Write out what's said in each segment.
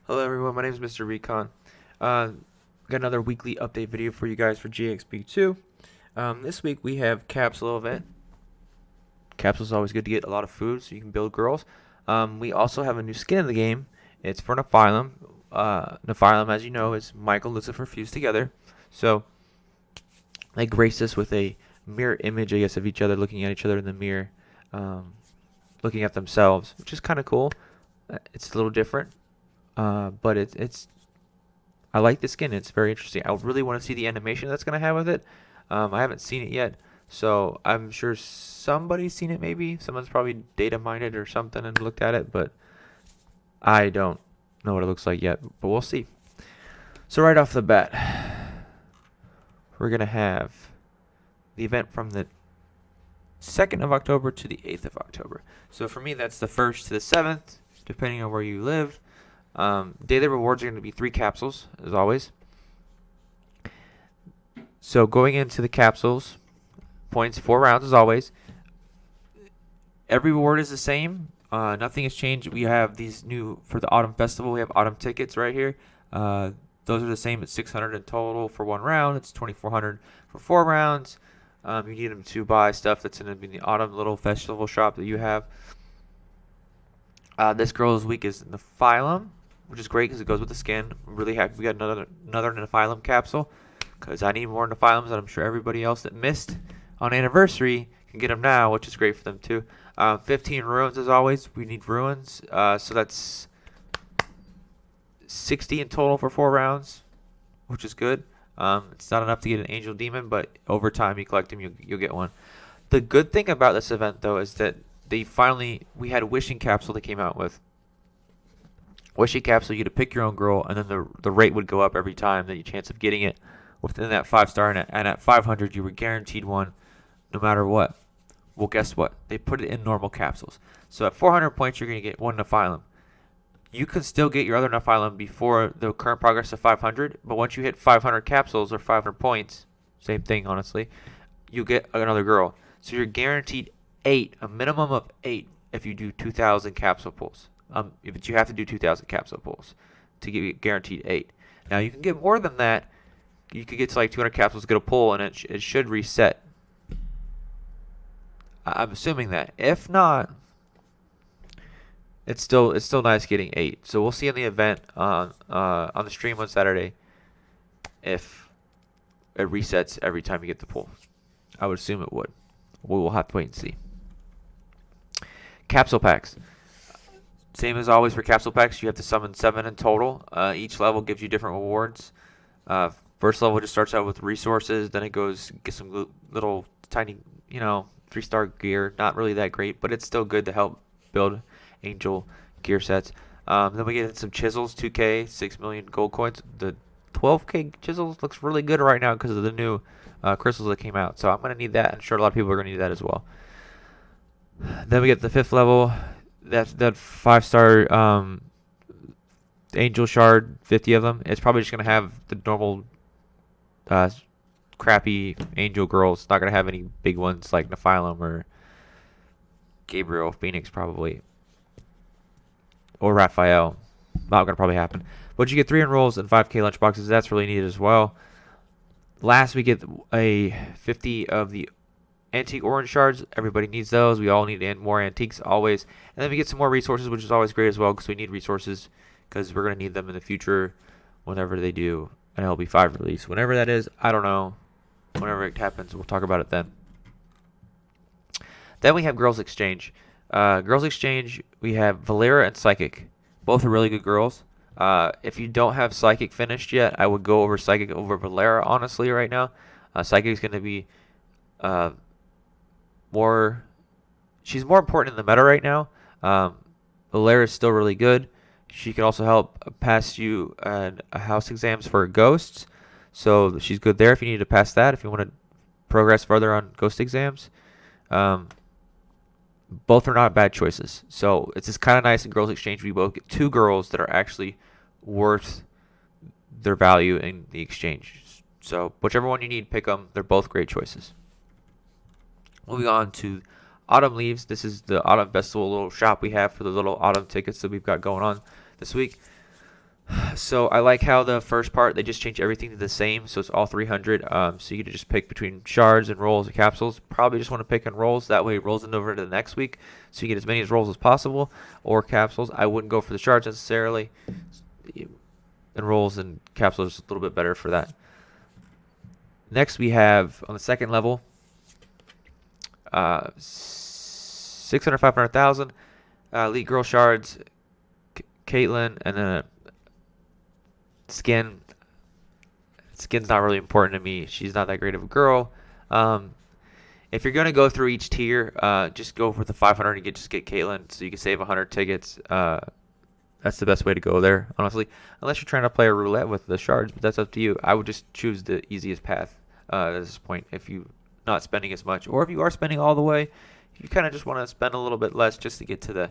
Hello everyone, my name is Mr. Recon. Uh, got another weekly update video for you guys for GXP2. This week we have Capsule event. Capsule is always good to get a lot of food so you can build girls. We also have a new skin in the game. It's for Neph. Neph, as you know, is Michael and Lucifer fused together. So they grace us with a mirror image, I guess, of each other, looking at each other in the mirror, looking at themselves, which is kind of cool. It's a little different. But it's I like the skin. It's very interesting. I really want to see the animation that's gonna have with it. I haven't seen it yet, so I'm sure somebody's seen it. Maybe someone's probably data mined it or something and looked at it, but I don't know what it looks like yet. But we'll see. So right off the bat, we're gonna have the event from the 2nd of October to the 8th of October. So for me, that's the 1st to the 7th, depending on where you live. Daily rewards are going to be 3 capsules, as always. So going into the capsules, points 4 rounds as always. Every reward is the same. Nothing has changed. We have these new for the autumn festival. We have autumn tickets right here. Those are the same. It's 600 in total for 1 round. It's 2,400 for 4 rounds. You need them to buy stuff that's in the autumn little festival shop that you have. This girl's week is in the phylum, which is great because it goes with the skin. I'm really happy we got another Nephilum capsule because I need more Nephilums, and I'm sure everybody else that missed on anniversary can get them now, which is great for them too. 15 ruins as always. We need ruins, so that's 60 in total for 4 rounds, which is good. It's not enough to get an angel demon, but over time you collect them, you'll get one. The good thing about this event though is that we had a wishing capsule they came out with. Wishing capsule, you get to pick your own girl, and then the rate would go up every time that your chance of getting it within that 5-star, and at 500 you were guaranteed one no matter what. Well, guess what? They put it in normal capsules. So at 400 points you're going to get one Nephilum. You can still get your other Nephilum before the current progress of 500, but once you hit 500 capsules or 500 points, same thing honestly, you get another girl. So you're guaranteed 8, a minimum of 8 if you do 2,000 capsule pulls. But you have to do 2,000 capsule pulls to get guaranteed 8. Now you can get more than that. You could get to like 200 capsules, get a pull, and it should reset. I'm assuming that. If not, it's still nice getting 8. So we'll see in the event on the stream on Saturday if it resets every time you get the pull. I would assume it would. We will have to wait and see. Capsule packs. Same as always for capsule packs, you have to summon 7 in total. Each level gives you different rewards. First level just starts out with resources, then it goes get some little tiny, 3-star gear. Not really that great, but it's still good to help build angel gear sets. Then we get some chisels, 2K, 6 million gold coins. The 12K chisels looks really good right now because of the new crystals that came out. So I'm going to need that. I'm sure a lot of people are going to need that as well. Then we get the 5th level. That 5-star angel shard, 50 of them. It's probably just going to have the normal crappy angel girls. It's not going to have any big ones like Nephilum or Gabriel, Phoenix probably. Or Raphael. Not going to probably happen. But you get 3 enrolls and 5K lunchboxes. That's really neat as well. Last, we get a 50 of the antique orange shards. Everybody needs those. We all need more antiques always. And then we get some more resources, which is always great as well because we need resources because we're going to need them in the future whenever they do an LB5 release. Whenever that is, I don't know. Whenever it happens, we'll talk about it then. Then we have Girls Exchange. Girls Exchange, we have Valera and Psychic. Both are really good girls. If you don't have Psychic finished yet, I would go over Psychic over Valera, honestly, right now. Psychic is going to be she's more important in the meta right now. Valera is still really good. She can also help pass you house exams for ghosts. So she's good there if you need to pass that, if you want to progress further on ghost exams. Both are not bad choices. So it's just kind of nice in Girls Exchange. We both get 2 girls that are actually worth their value in the exchange. So whichever one you need, pick them. They're both great choices. Moving on to Autumn Leaves. This is the Autumn Festival little shop we have for the little autumn tickets that we've got going on this week. So I like how the first part, they just change everything to the same, so it's all 300. So you can just pick between shards and rolls and capsules. Probably just want to pick on rolls. That way it rolls into over to the next week, so you get as many as rolls as possible, or capsules. I wouldn't go for the shards necessarily. And rolls and capsules are a little bit better for that. Next we have, on the second level, 600, 500,000, elite girl shards, Caitlyn, and then skin. Skin's not really important to me. She's not that great of a girl. If you're gonna go through each tier, just go for the 500 and just get Caitlyn, so you can save 100 tickets. That's the best way to go there, honestly. Unless you're trying to play a roulette with the shards, but that's up to you. I would just choose the easiest path at this point if you're not spending as much, or if you are spending all the way, you kind of just want to spend a little bit less just to get to the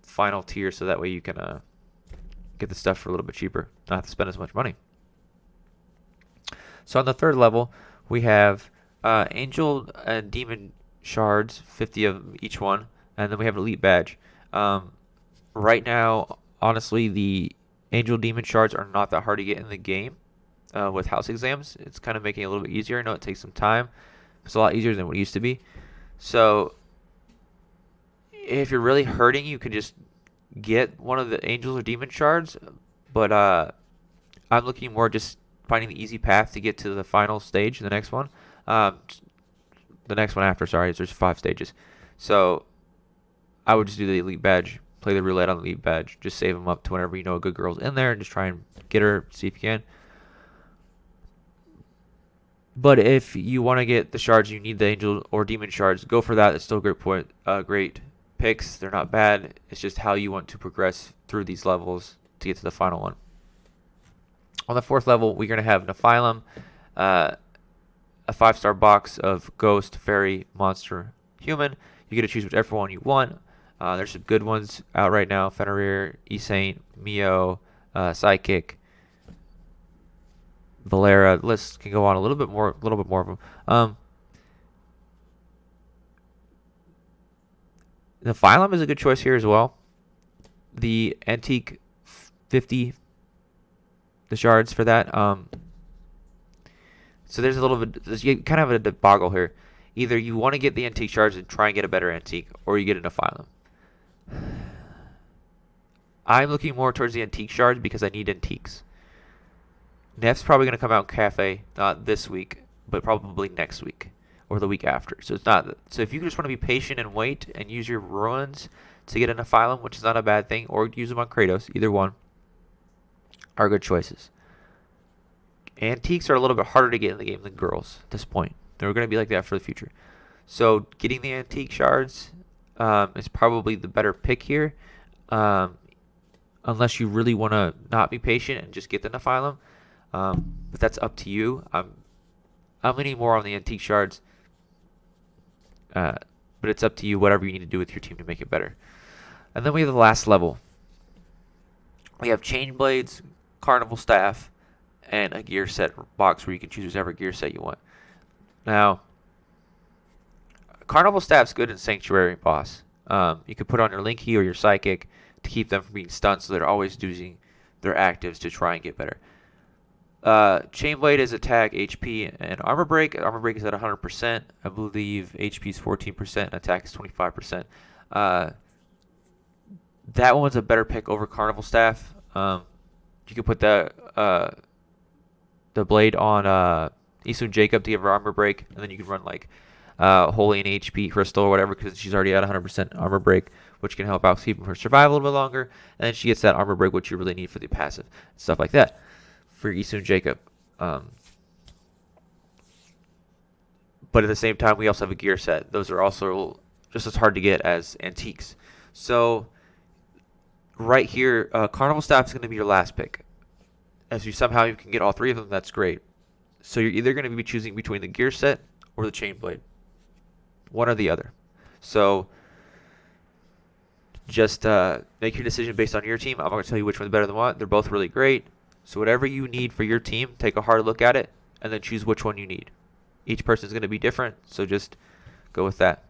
final tier, so that way you can get the stuff for a little bit cheaper, not have to spend as much money. So on the third level, we have Angel and Demon shards, 50 of each one, and then we have an Elite badge. Right now, honestly, the Angel Demon shards are not that hard to get in the game with house exams. It's kind of making it a little bit easier. I know it takes some time. It's a lot easier than what it used to be. So if you're really hurting, you can just get one of the Angels or Demon shards. But I'm looking more just finding the easy path to get to the final stage, the next one. The next one after, sorry, there's 5 stages. So I would just do the Elite badge. Play the roulette on the Elite badge. Just save them up to whenever you know a good girl's in there, and just try and get her, see if you can. But if you want to get the shards, you need the Angel or Demon shards. Go for that. It's still great picks. They're not bad. It's just how you want to progress through these levels to get to the final one. On the 4th level, we're going to have Neph, a 5-star box of Ghost, Fairy, Monster, Human. You get to choose whichever one you want. There's some good ones out right now: Fenrir, E-Saint, Mio, Psychic, Valera. The list can go on a little bit more of them. The phylum is a good choice here as well. The antique 50, the shards for that. So there's a little bit, you kind of have a deboggle here. Either you want to get the antique shards and try and get a better antique, or you get into phylum. I'm looking more towards the antique shards because I need antiques. Neph's probably going to come out in Cafe, not this week, but probably next week or the week after. So it's not. So if you just want to be patient and wait and use your ruins to get into phylum, which is not a bad thing, or use them on Kratos, either one are good choices. Antiques are a little bit harder to get in the game than girls at this point. They're going to be like that for the future. So getting the antique shards is probably the better pick here, unless you really want to not be patient and just get the phylum. But that's up to you. I'm leaning more on the antique shards, but it's up to you, whatever you need to do with your team to make it better. And then we have the last level. We have changeblades, carnival staff, and a gear set box where you can choose whichever gear set you want. Now, carnival staff's good in Sanctuary boss. You can put on your Linky or your Psychic to keep them from being stunned, so they're always using their actives to try and get better. Chainblade is attack, HP, and armor break. Armor break is at 100%. I believe HP is 14% and attack is 25%. That one's a better pick over carnival staff. You can put the blade on Isun Jacob to give her armor break, and then you can run like Holy and HP Crystal or whatever, because she's already at 100% armor break, which can help out keep her survive a little bit longer, and then she gets that armor break, which you really need for the passive, stuff like that for Isun Jacob. But at the same time, we also have a gear set. Those are also just as hard to get as antiques. So right here, Carnival Staff is going to be your last pick. If you somehow you can get all 3 of them, that's great. So you're either going to be choosing between the gear set or the chain blade, one or the other. So just make your decision based on your team. I'm not going to tell you which one's better than what. They're both really great. So whatever you need for your team, take a hard look at it and then choose which one you need. Each person is going to be different, so just go with that.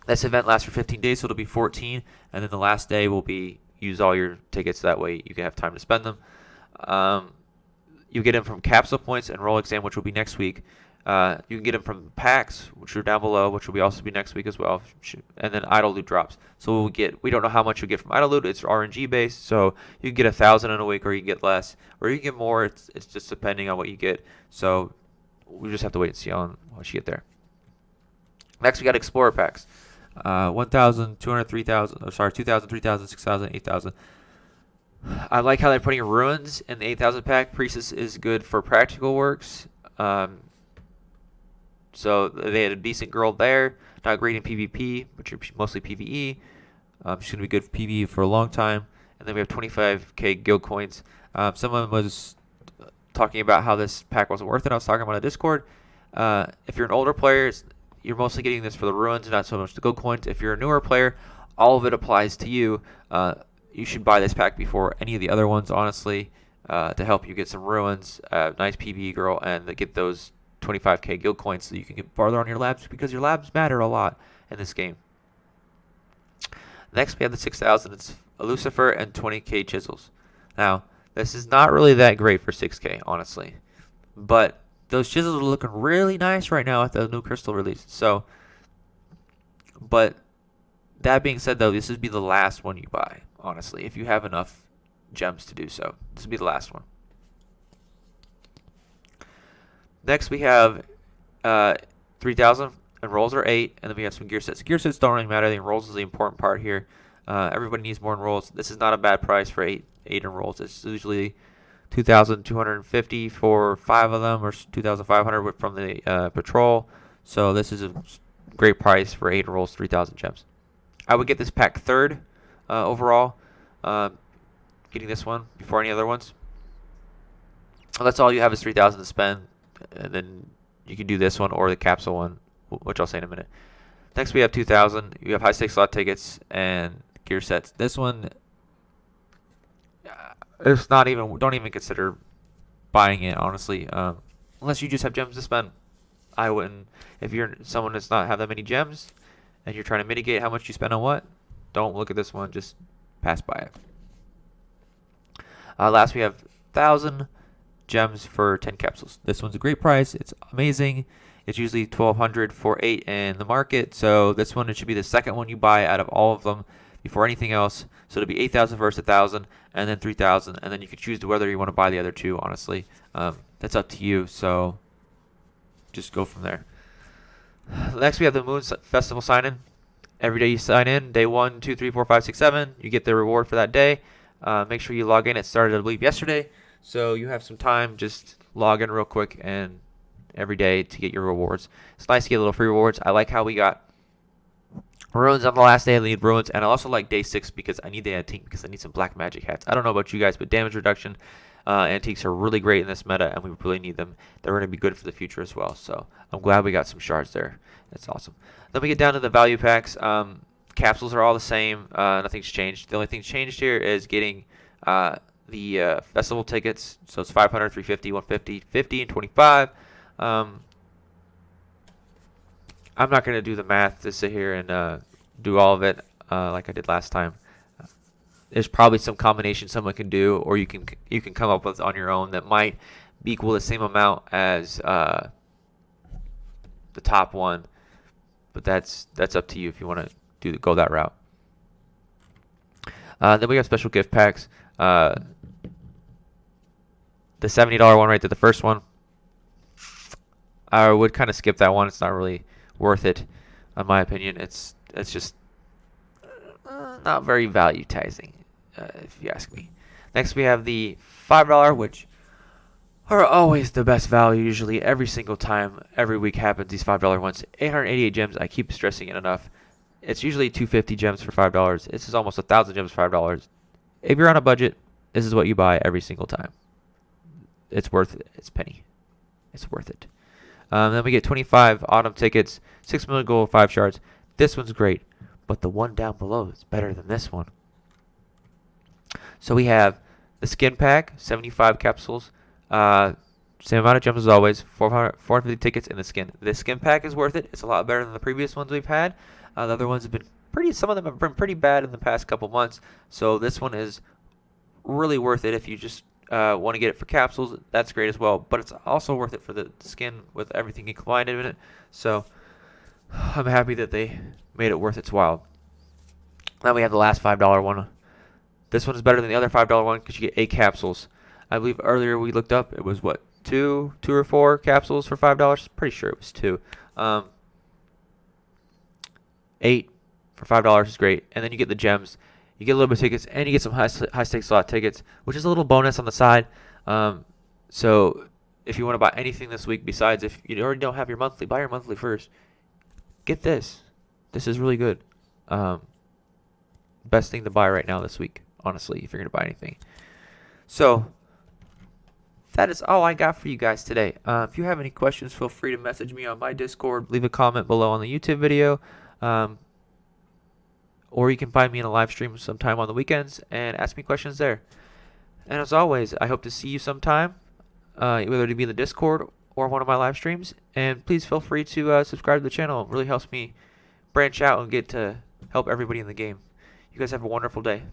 This event lasts for 15 days, so it'll be 14, and then the last day will be use all your tickets. That way you can have time to spend them. You get them from Capsule points and Roll Exam, which will be next week. You can get them from packs, which are down below, which will be also be next week as well. And then idle loot drops. So we don't know how much you get from idle loot. It's RNG based, so you can get 1,000 in a week, or you can get less, or you can get more. It's just depending on what you get. So we just have to wait and see on what you get there. Next, we got Explorer packs. 1,000, 200, 3,000. Sorry, 2,000, 3,000, 6,000, 8,000. I like how they're putting ruins in the 8,000 pack. Priestess is good for practical works. So they had a decent girl there. Not great in PvP, but you're mostly PvE. She's going to be good for PvE for a long time. And then we have 25k guild coins. Someone was talking about how this pack wasn't worth it. I was talking about a Discord. If you're an older player, you're mostly getting this for the ruins, not so much the gold coins. If you're a newer player, all of it applies to you. You should buy this pack before any of the other ones, honestly, to help you get some ruins, nice PvE girl, and to get those 25k guild coins so you can get farther on your labs, because your labs matter a lot in this game. Next, we have the 6,000. It's a Lucifer and 20k chisels. Now, this is not really that great for 6k, honestly, but those chisels are looking really nice right now at the new crystal release. So, but that being said, though, this would be the last one you buy, honestly, if you have enough gems to do so. This would be the last one. Next, we have 3,000, and rolls are 8, and then we have some gear sets. Gear sets don't really matter. The rolls is the important part here. Everybody needs more rolls. This is not a bad price for 8 rolls. It's usually 2,250 for 5 of them, or 2,500 from the patrol. So this is a great price for 8 rolls, 3,000 gems. I would get this pack third overall, getting this one before any other ones. Well, that's all you have is 3,000 to spend, and then you can do this one or the capsule one, which I'll say in a minute. Next, we have 2,000. You have high stakes slot tickets and gear sets. This one, it's not even. Don't even consider buying it, honestly, unless you just have gems to spend. I wouldn't. If you're someone that's not have that many gems and you're trying to mitigate how much you spend on what, don't look at this one. Just pass by it. Last, we have 1,000 gems for 10 capsules. This one's a great price. It's amazing. It's usually 1,200 for 8 in the market. So this one, it should be the second one you buy out of all of them before anything else. So it'll be 8,000 versus 1,000, and then 3,000, and then you can choose whether you want to buy the other two. Honestly, that's up to you. So just go from there. Next, we have the Moon Festival sign-in. Every day you sign in, day 1, 2, 3, 4, 5, 6, 7, you get the reward for that day. Make sure you log in. It started, I believe, yesterday, so you have some time. Just log in real quick and every day to get your rewards. It's nice to get a little free rewards. I like how we got ruins on the last day. I need ruins, and I also like day 6 because I need the antique, because I need some black magic hats. I don't know about you guys, but damage reduction antiques are really great in this meta, and we really need them. They're going to be good for the future as well. So I'm glad we got some shards there. That's awesome. Then we get down to the value packs. Capsules are all the same. Nothing's changed. The only thing changed here is getting the festival tickets. So it's 500, 350, 150, 50, and 25. I'm not going to do the math to sit here and do all of it like I did last time. There's probably some combination someone can do, or you can come up with on your own that might equal the same amount as the top one. But that's up to you if you want to go that route. Then we have special gift packs. The $70 one right there, the first one. I would kind of skip that one. It's not really worth it, in my opinion. It's just not very value-tizing, if you ask me. Next, we have the $5, which are always the best value, usually every single time, every week happens, these $5 ones. 888 gems, I keep stressing it enough. It's usually 250 gems for $5. This is almost 1,000 gems for $5. If you're on a budget, this is what you buy every single time. It's worth it. It's penny. It's worth it. Then we get 25 autumn tickets, 6 million gold, 5 shards. This one's great, but the one down below is better than this one. So we have the skin pack, 75 capsules, same amount of gems as always, 450 tickets in the skin. The skin pack is worth it. It's a lot better than the previous ones we've had. The other ones have been some of them have been pretty bad in the past couple months. So this one is really worth it if you just want to get it for capsules. That's great as well. But it's also worth it for the skin with everything combined in it. So I'm happy that they made it worth its while. Now we have the last $5 one. This one is better than the other $5 one because you get 8 capsules. I believe earlier we looked up, it was what, two or four capsules for $5? Pretty sure it was 2. 8 for $5 is great. And then you get the gems. You get a little bit of tickets, and you get some high stakes slot tickets, which is a little bonus on the side. So if you want to buy anything this week, besides if you already don't have your monthly, buy your monthly first. Get this. This is really good. Best thing to buy right now this week, honestly, if you're going to buy anything. So that is all I got for you guys today. If you have any questions, feel free to message me on my Discord. Leave a comment below on the YouTube video. Or you can find me in a live stream sometime on the weekends and ask me questions there. And as always, I hope to see you sometime, whether it be in the Discord or one of my live streams. And please feel free to subscribe to the channel. It really helps me branch out and get to help everybody in the game. You guys have a wonderful day.